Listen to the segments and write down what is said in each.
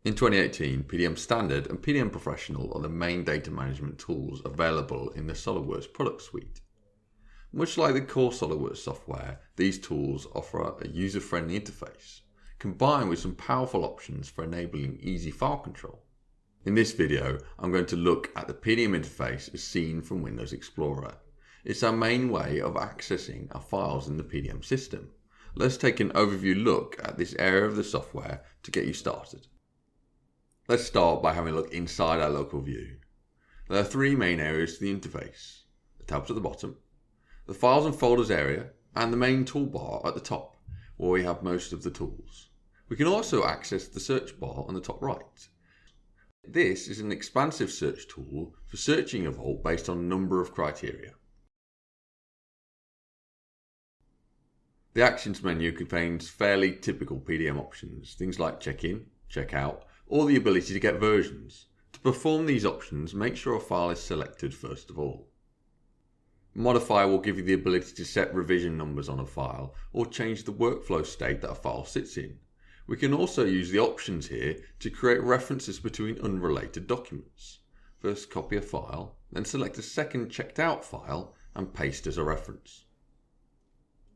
In 2018, PDM Standard and PDM Professional are the main data management tools available in the SOLIDWORKS product suite. Much like the core SOLIDWORKS software, these tools offer a user-friendly interface, combined with some powerful options for enabling easy file control. In this video, I'm going to look at the PDM interface as seen from Windows Explorer. It's our main way of accessing our files in the PDM system. Let's take an overview look at this area of the software to get you started. Let's start by having a look inside our local view. There are three main areas to the interface: the tabs at the bottom, the files and folders area, and the main toolbar at the top, where we have most of the tools. We can also access the search bar on the top right. This is an expansive search tool for searching a vault based on a number of criteria. The Actions menu contains fairly typical PDM options, things like check-in, check-out, or the ability to get versions. To perform these options, make sure a file is selected first of all. Modify will give you the ability to set revision numbers on a file or change the workflow state that a file sits in. We can also use the options here to create references between unrelated documents. First copy a file, then select a second checked out file and paste as a reference.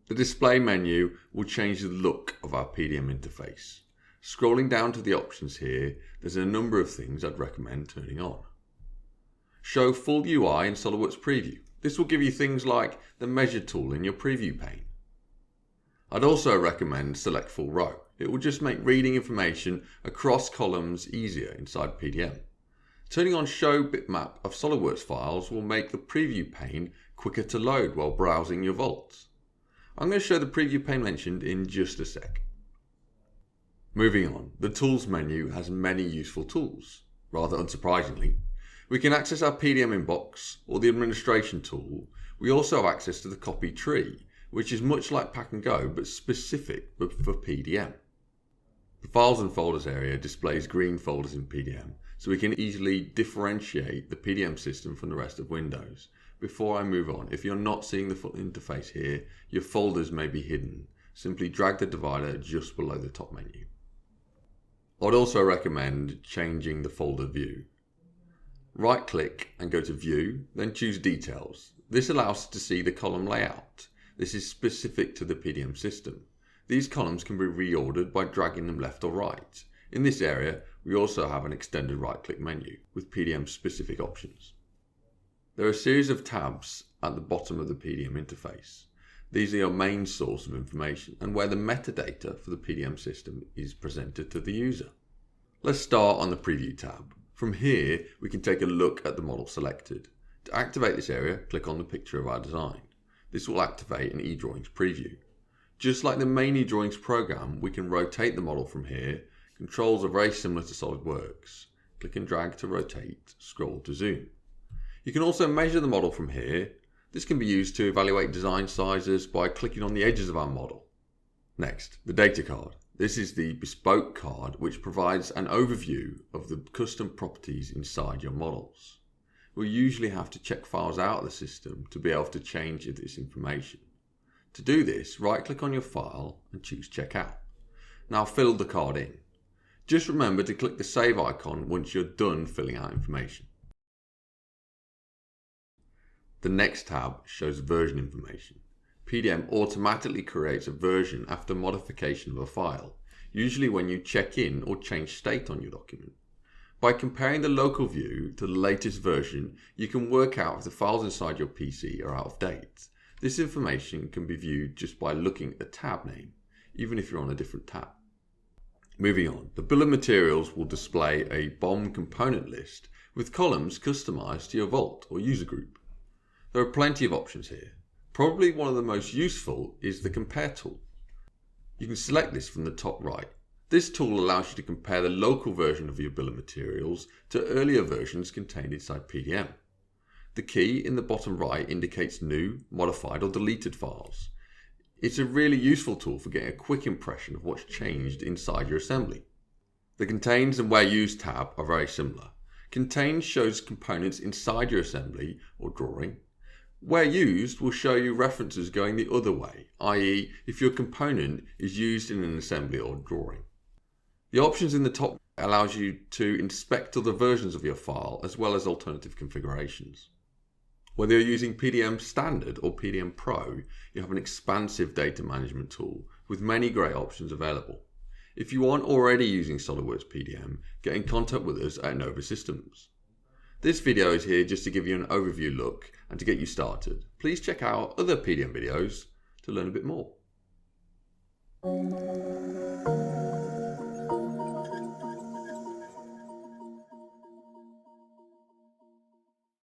The display menu will change the look of our PDM interface. Scrolling down to the options here, there's a number of things I'd recommend turning on. Show full UI in SOLIDWORKS Preview. This will give you things like the measure tool in your preview pane. I'd also recommend select full row. It will just make reading information across columns easier inside PDM. Turning on show bitmap of SOLIDWORKS files will make the preview pane quicker to load while browsing your vaults. I'm going to show the preview pane mentioned in just a sec. Moving on, the Tools menu has many useful tools. Rather unsurprisingly, we can access our PDM inbox or the administration tool. We also have access to the copy tree, which is much like Pack and Go but specific for PDM. The Files and Folders area displays green folders in PDM, so we can easily differentiate the PDM system from the rest of Windows. Before I move on, if you're not seeing the full interface here, your folders may be hidden. Simply drag the divider just below the top menu. I would also recommend changing the folder view. Right click and go to View, then choose Details. This allows us to see the column layout. This is specific to the PDM system. These columns can be reordered by dragging them left or right. In this area, we also have an extended right click menu with PDM specific options. There are a series of tabs at the bottom of the PDM interface. These are your main source of information and where the metadata for the PDM system is presented to the user. Let's start on the Preview tab. From here, we can take a look at the model selected. To activate this area, click on the picture of our design. This will activate an eDrawings preview. Just like the main eDrawings program, we can rotate the model from here. Controls are very similar to SOLIDWORKS. Click and drag to rotate, scroll to zoom. You can also measure the model from here. This can be used to evaluate design sizes by clicking on the edges of our model. Next, the data card. This is the bespoke card which provides an overview of the custom properties inside your models. We'll usually have to check files out of the system to be able to change this information. To do this, right click on your file and choose Checkout. Now fill the card in. Just remember to click the save icon once you're done filling out information. The next tab shows version information. PDM automatically creates a version after modification of a file, usually when you check in or change state on your document. By comparing the local view to the latest version, you can work out if the files inside your PC are out of date. This information can be viewed just by looking at the tab name, even if you're on a different tab. Moving on, the bill of materials will display a BOM component list with columns customized to your vault or user group. There are plenty of options here. Probably one of the most useful is the Compare tool. You can select this from the top right. This tool allows you to compare the local version of your bill of materials to earlier versions contained inside PDM. The key in the bottom right indicates new, modified or deleted files. It's a really useful tool for getting a quick impression of what's changed inside your assembly. The Contains and Where Used tab are very similar. Contains shows components inside your assembly or drawing. Where Used will show you references going the other way, i.e. if your component is used in an assembly or drawing. The options in the top It allows you to inspect other versions of your file as well as alternative configurations. Whether you're using PDM Standard or PDM Pro, you have an expansive data management tool with many great options available. If you aren't already using SOLIDWORKS PDM, get in contact with us at Nova Systems. This video is here just to give you an overview look and to get you started. Please check out other PDM videos to learn a bit more.